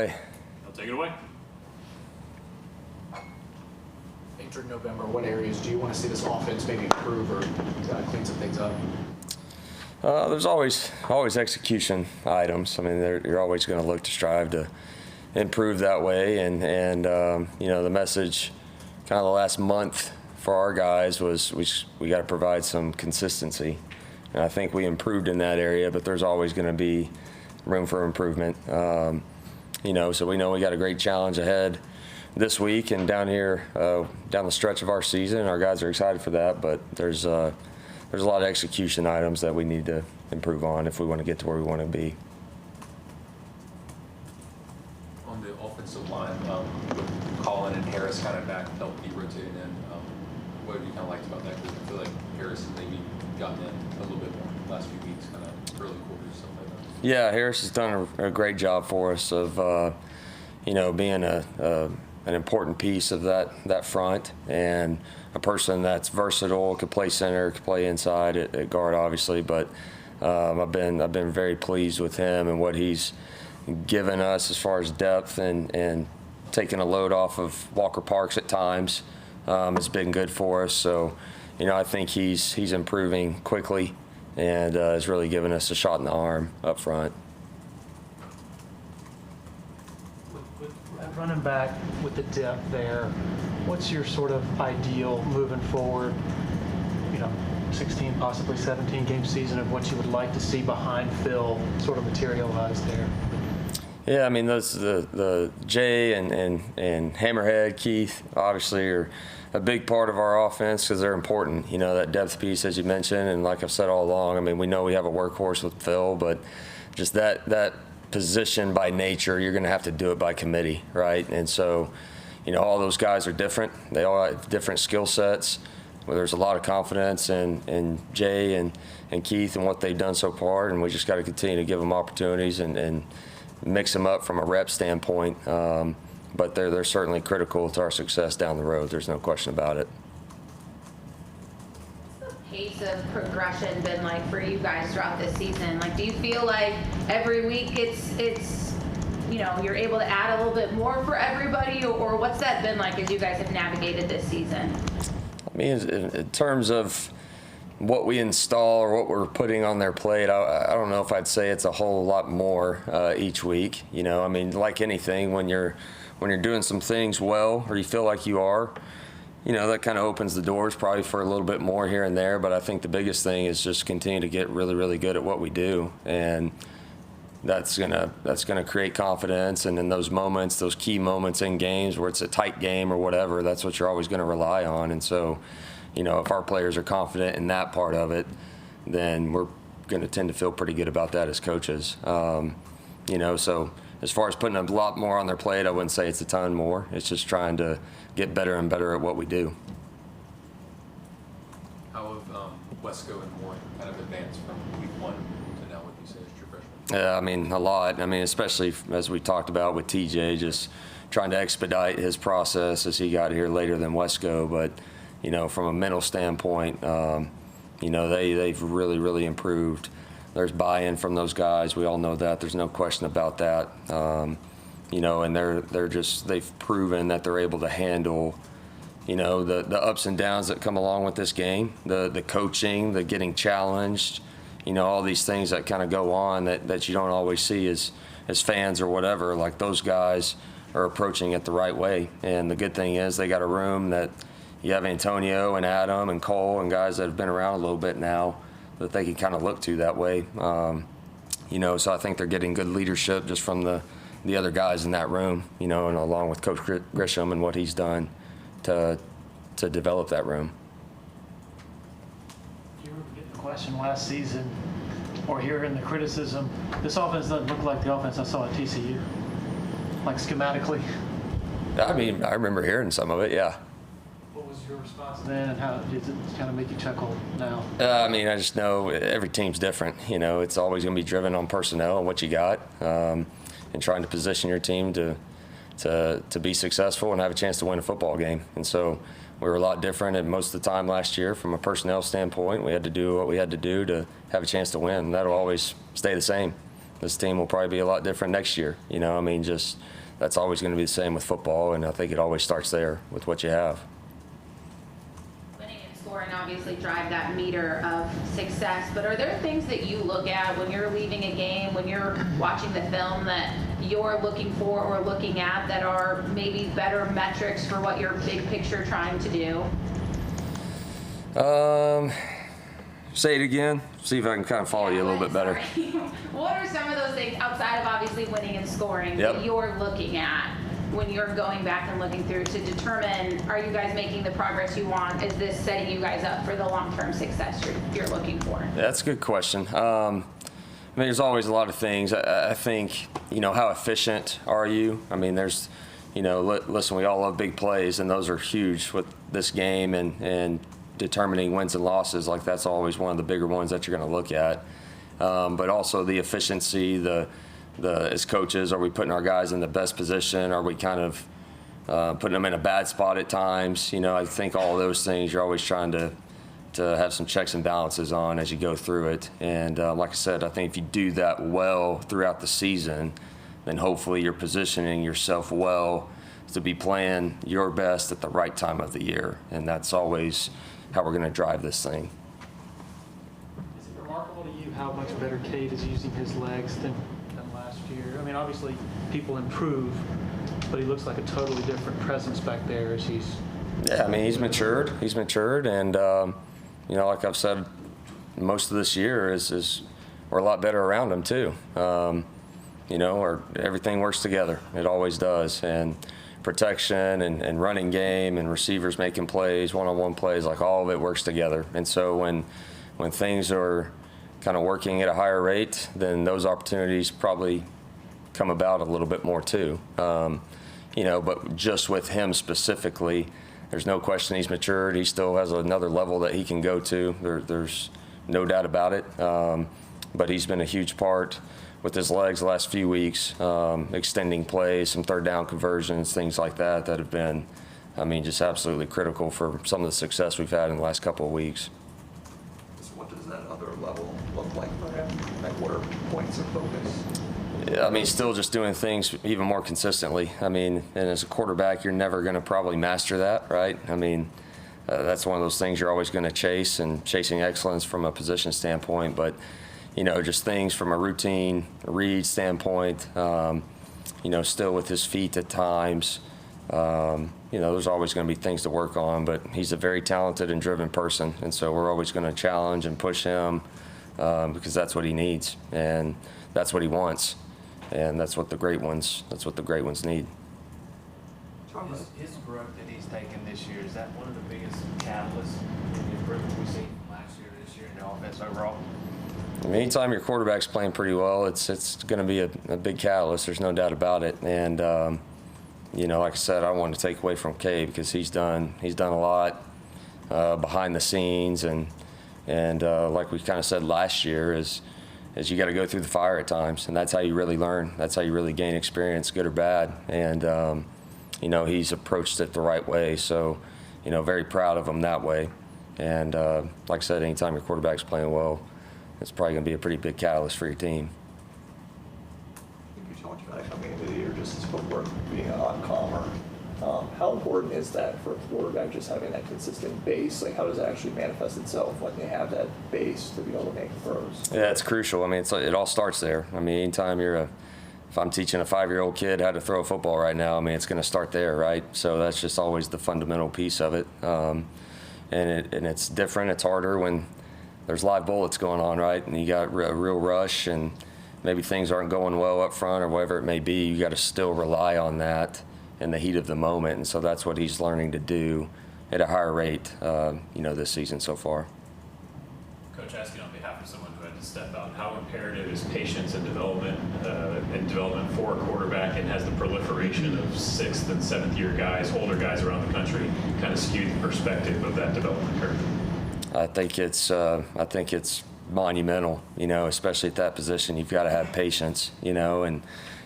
away. I'll take it away. Entering November, what areas do you want to see this offense maybe improve or clean some things up? There's always execution items. I mean, you're always going to look to strive to improve that way. And the message kind of the last month for our guys was we got to provide some consistency. And I think we improved in that area, but there's always going to be room for improvement. So we know we got a great challenge ahead this week and down here, down the stretch of our season. Our guys are excited for that, but there's a lot of execution items that we need to improve on if we want to get to where we want to be. On the offensive line, Colin and Harris kind of back helped be rotating in. What have you kind of liked about that? Because I feel like Harris has maybe gotten in a little bit more the last few weeks, kind of early quarters, stuff like that. Yeah, Harris has done a great job for us of, being an important piece of that front and a person that's versatile, could play center, could play inside at guard, obviously. But I've been very pleased with him and what he's given us as far as depth and taking a load off of Walker Parks at times. It's been good for us. So, I think he's improving quickly and has really given us a shot in the arm up front. With running back with the depth there, what's your sort of ideal moving forward, 16, possibly 17 game season of what you would like to see behind Phil sort of materialize there? Yeah, I mean, those the Jay and Hammerhead, Keith, obviously are a big part of our offense because they're important. That depth piece, as you mentioned, and like I've said all along, I mean, we know we have a workhorse with Phil, but just that position by nature, you're going to have to do it by committee, right? And so, all those guys are different. They all have different skill sets. Well, there's a lot of confidence in Jay and Keith and what they've done so far, and we just got to continue to give them opportunities and mix them up from a rep standpoint. But they're certainly critical to our success down the road. There's no question about it. What's the pace of progression been like for you guys throughout this season? Like, do you feel like every week it's you're able to add a little bit more for everybody, or what's that been like as you guys have navigated this season? I mean, in terms of what we install or what we're putting on their plate, I don't know if I'd say it's a whole lot more each week. I mean, like anything, when you're doing some things well, or you feel like you are, that kind of opens the doors probably for a little bit more here and there. But I think the biggest thing is just continue to get really, really good at what we do, and that's gonna create confidence. And in those moments, those key moments in games where it's a tight game or whatever, that's what you're always gonna rely on. And so, if our players are confident in that part of it, then we're gonna tend to feel pretty good about that as coaches. So as far as putting a lot more on their plate, I wouldn't say it's a ton more. It's just trying to get better and better at what we do. How have Wesco and Moore kind of advanced from week 1 to now, what you say is true freshman? Yeah, I mean, a lot. I mean, especially as we talked about with TJ, just trying to expedite his process as he got here later than Wesco. But, from a mental standpoint, they've really, really improved. There's buy-in from those guys. We all know that. There's no question about that. And they've proven that they're able to handle, the ups and downs that come along with this game, the coaching, the getting challenged, all these things that kind of go on that you don't always see as fans or whatever. Like, those guys are approaching it the right way. And the good thing is they got a room that you have Antonio and Adam and Cole and guys that have been around a little bit now that they can kind of look to that way. So I think they're getting good leadership just from the other guys in that room, and along with Coach Grisham and what he's done to develop that room. You were getting the question last season, or hearing the criticism, this offense doesn't look like the offense I saw at TCU, like schematically. I mean, I remember hearing some of it, yeah. What was your response then, and how did it kind of make you chuckle now? I mean, I just know every team's different. It's always going to be driven on personnel and what you got, and trying to position your team to be successful and have a chance to win a football game. And so we were a lot different at most of the time last year from a personnel standpoint. We had to do what we had to do to have a chance to win. That'll always stay the same. This team will probably be a lot different next year. You know, I mean, just that's always going to be the same with football, and I think it always starts there with what you have. Winning and scoring obviously drive that meter of success, but are there things that you look at when you're leaving a game, when you're watching the film, that you're looking for or looking at that are maybe better metrics for what you're big picture trying to do? Say it again. See if I can kind of follow you a little bit better. Sorry. What are some of those things outside of obviously winning and scoring Yep. that you're looking at when you're going back and looking through to determine, are you guys making the progress you want? Is this setting you guys up for the long-term success you're looking for? That's a good question. I mean, there's always a lot of things. I think, you know, how efficient are you? I mean, there's, you know, listen, we all love big plays, and those are huge with this game and determining wins and losses. Like, that's always one of the bigger ones that you're going to look at. But also the efficiency, the as coaches, are we putting our guys in the best position? Are we kind of putting them in a bad spot at times? You know, I think all those things you're always trying to have some checks and balances on as you go through it. And like I said, I think if you do that well throughout the season, then hopefully you're positioning yourself well to be playing your best at the right time of the year. And that's always how we're going to drive this thing. Is it remarkable to you how much better Cade is using his legs than last year? I mean, obviously people improve, but he looks like a totally different presence back there as he's... Yeah, I mean, he's matured. He's matured, and you know, like I've said, most of this year is we're a lot better around him too. You know, everything works together. It always does, and protection and running game and receivers making plays, one-on-one plays, like all of it works together. And so when things are kind of working at a higher rate, then those opportunities probably come about a little bit more too. You know, but just with him specifically, there's no question he's matured. He still has another level that he can go to. There's no doubt about it. But he's been a huge part with his legs the last few weeks, extending plays, some third down conversions, things like that have been, I mean, just absolutely critical for some of the success we've had in the last couple of weeks. So what does that other level look like for him? Like, what are points of focus? I mean, still just doing things even more consistently. I mean, and as a quarterback, you're never going to probably master that, right? I mean, that's one of those things you're always going to chase, and chasing excellence from a position standpoint. But, you know, just things from a routine read standpoint, you know, still with his feet at times. You know, there's always going to be things to work on, but he's a very talented and driven person. And so we're always going to challenge and push him because that's what he needs, and that's what he wants. And that's what the great ones need. His growth that he's taken this year, is that one of the biggest catalysts in the improvement we've seen from last year to this year in the offense overall? I mean, anytime your quarterback's playing pretty well, it's going to be a big catalyst. There's no doubt about it. And you know, like I said, I don't want to take away from Cade because he's done a lot behind the scenes, and like we kind of said last year, is you got to go through the fire at times, and that's how you really learn. That's how you really gain experience, good or bad. And you know, he's approached it the right way. So, you know, very proud of him that way. And like I said, anytime your quarterback's playing well, it's probably going to be a pretty big catalyst for your team. I think you talked about it coming into the year, just his footwork being a lot calmer. How important is that for a quarterback, just having that consistent base? Like, how does it actually manifest itself when they have that base to be able to make throws? Yeah, it's crucial. I mean, it all starts there. I mean, anytime if I'm teaching a 5-year-old kid how to throw a football right now, I mean, it's going to start there, right? So that's just always the fundamental piece of it. And it's different. It's harder when there's live bullets going on, right? And you got a real rush, and maybe things aren't going well up front or whatever it may be. You got to still rely on that in the heat of the moment. And so that's what he's learning to do at a higher rate, you know, this season so far. Coach, asking on behalf of someone who had to step out, how imperative is patience and development for a quarterback, and has the proliferation of 6th and 7th year guys, older guys around the country, kind of skewed the perspective of that development curve? I think it's monumental, you know, especially at that position. You've got to have patience, you know, and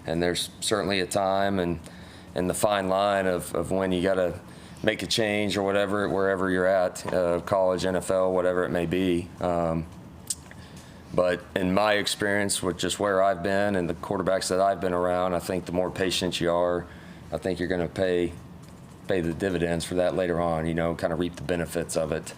there's certainly a time and the fine line of when you got to make a change or whatever, wherever you're at, college, NFL, whatever it may be. But in my experience, with just where I've been and the quarterbacks that I've been around, I think the more patient you are, I think you're going to pay the dividends for that later on, kind of reap the benefits of it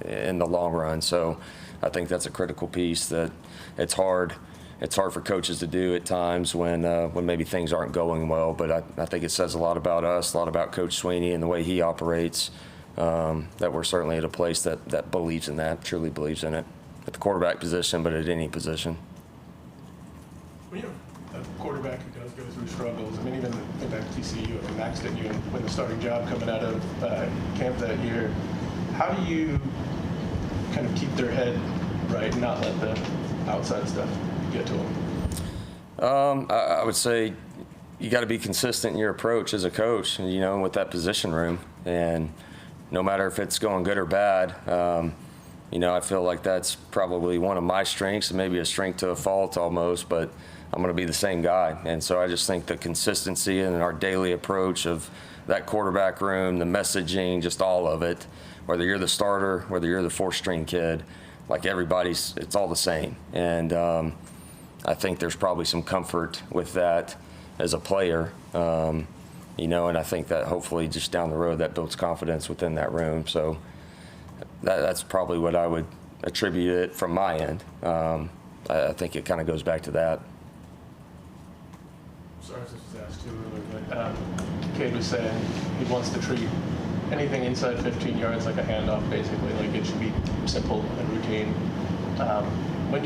in the long run. So I think that's a critical piece that it's hard for coaches to do at times when maybe things aren't going well. But I think it says a lot about us, a lot about Coach Sweeney and the way he operates, that we're certainly at a place that believes in that, truly believes in it, at the quarterback position, but at any position. When you're a quarterback who does go through struggles, I mean, even think back to TCU, and Max didn't even win the starting job coming out of camp that year. How do you kind of keep their head right and not let the outside stuff get to them? I would say you got to be consistent in your approach as a coach, with that position room. And no matter if it's going good or bad, I feel like that's probably one of my strengths, and maybe a strength to a fault almost, but I'm going to be the same guy. And so I just think the consistency in our daily approach of that quarterback room, the messaging, just all of it, whether you're the starter, whether you're the fourth-string kid, like it's all the same. And I think there's probably some comfort with that as a player, and I think that hopefully just down the road that builds confidence within that room. So that's probably what I would attribute it from my end. I think it kind of goes back to that. Sorry if this was asked too earlier, but Cade was saying he wants to treat anything inside 15 yards like a handoff, basically. Like it should be simple and routine. When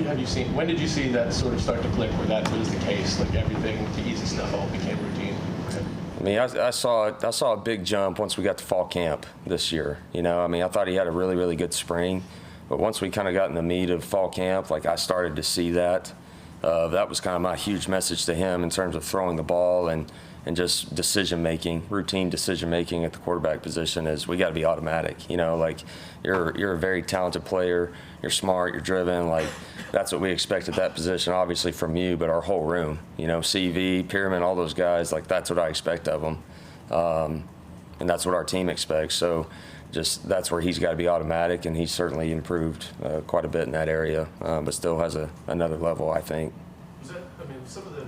did you see that sort of start to click where that was the case? Like everything, the easy stuff all became routine for him? I mean, I saw a big jump once we got to fall camp this year. I thought he had a really, really good spring, but once we kind of got in the meat of fall camp, like I started to see that. That was kind of my huge message to him in terms of throwing the ball and just decision-making, routine decision-making at the quarterback position is we got to be automatic. Like you're a very talented player, you're smart, you're driven, like that's what we expect at that position, obviously from you, but our whole room, CV, Pyramid, all those guys, like that's what I expect of them. And that's what our team expects. So just that's where he's got to be automatic, and he's certainly improved quite a bit in that area, but still has another level, I think. Was that, some of the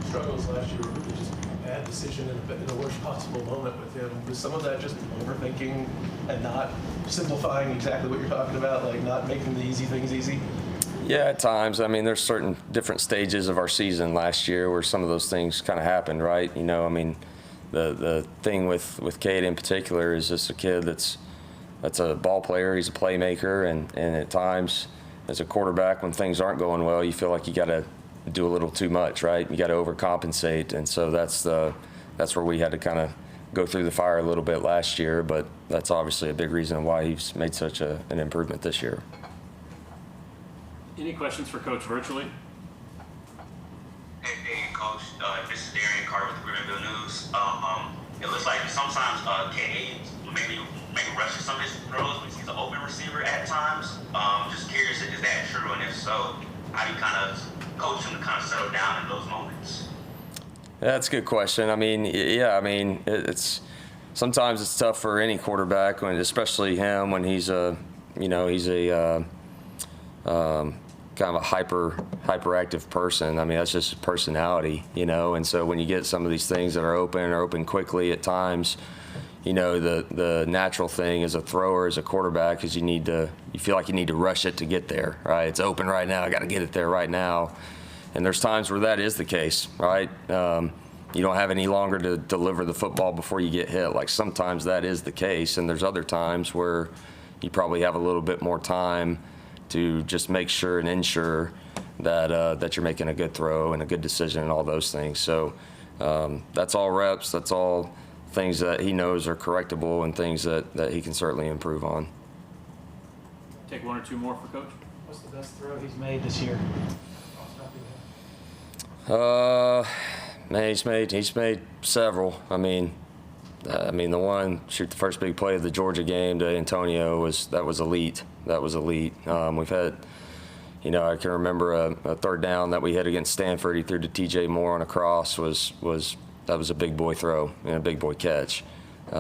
struggles last year were really just bad decision in the worst possible moment with him. Was some of that just overthinking and not simplifying exactly what you're talking about, like not making the easy things easy? Yeah, at times. There's certain different stages of our season last year where some of those things kind of happened, right? The thing with Cade in particular is just a kid that's a ball player. He's a playmaker, and at times as a quarterback, when things aren't going well, you feel like you got to do a little too much, right? You got to overcompensate, and so that's where we had to kind of go through the fire a little bit last year. But that's obviously a big reason why he's made such an improvement this year. Any questions for Coach virtually? Hey, Coach. This is Darian Carter with the Greenville News. It looks like sometimes Cade maybe rushes some of his throws when he's an open receiver at times. Just curious, is that true? And if so, how do you kind of coach him to kind of settle down in those moments? That's a good question. It's sometimes it's tough for any quarterback, especially him when he's a kind of a hyperactive person. That's just his personality, and so when you get some of these things that are open quickly at times, the natural thing as a thrower, as a quarterback, is you feel like you need to rush it to get there, right? It's open right now, I got to get it there right now. And there's times where that is the case, right? You don't have any longer to deliver the football before you get hit. Like sometimes that is the case, and there's other times where you probably have a little bit more time to just make sure and ensure that you're making a good throw and a good decision and all those things. So that's all reps. That's all things that he knows are correctable and things that he can certainly improve on. Take one or two more for Coach. What's the best throw he's made this year? Man, he's made several. The one, the first big play of the Georgia game to Antonio was elite. That was elite. We've had, I can remember a third down that we had against Stanford. He threw to T.J. Moore on a cross. That was a big boy throw and a big boy catch. He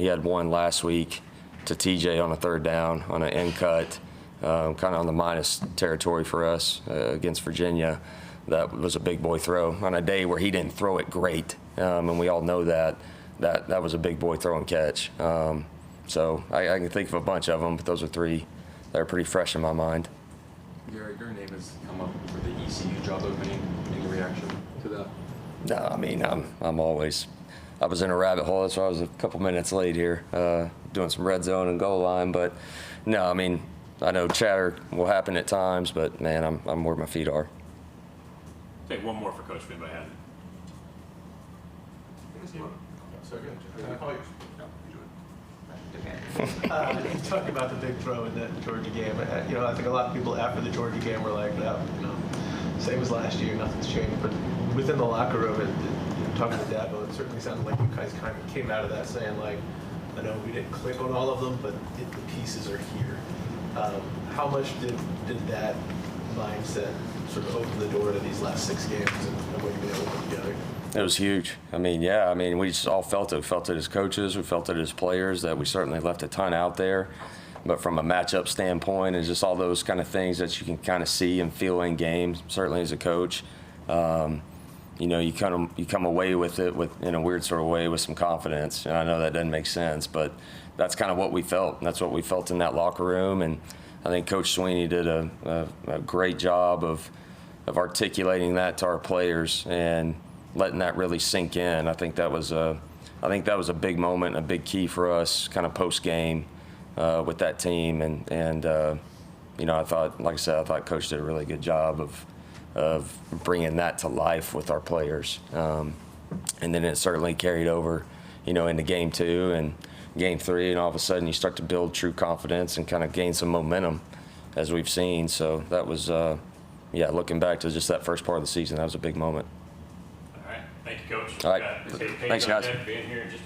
had one last week to TJ on a third down on an end cut, kind of on the minus territory for us against Virginia. That was a big boy throw on a day where he didn't throw it great, and we all know that was a big boy throw and catch. So I can think of a bunch of them, but those are three that are pretty fresh in my mind. Garrett, your name has come up for the ECU job opening. Any reaction to that? No, I mean, I'm always, I was in a rabbit hole. That's why I was a couple minutes late here, doing some red zone and goal line. But no, I mean, I know chatter will happen at times, but man, I'm where my feet are. Take one more for Coach if anybody had it. Talking about the big throw in that Georgia game, I think a lot of people after the Georgia game were like, same as last year, nothing's changed. But within the locker room, talking to Dabo, it certainly sounded like you guys kind of came out of that saying, like, I know we didn't click on all of them, but the pieces are here. How much did that mindset sort of open the door to these last 6 games and what you've been able to put together? It was huge. I mean, yeah, we just all felt it. We felt it as coaches. We felt it as players that we certainly left a ton out there. But from a matchup standpoint and just all those kind of things that you can kind of see and feel in games, certainly as a coach, you come away with it in a weird sort of way with some confidence. And I know that doesn't make sense, but that's kind of what we felt. And that's what we felt in that locker room. And I think Coach Sweeney did a great job of articulating that to our players and letting that really sink in. I think that was a big moment, a big key for us, kind of post game with that team. And I thought, like I said, I thought Coach did a really good job of bringing that to life with our players. And then it certainly carried over, into game 2 and game 3, and all of a sudden you start to build true confidence and kind of gain some momentum, as we've seen. So that was, looking back to just that first part of the season, that was a big moment. All right. Thank you, Coach. All right. Thanks, guys. Being here in just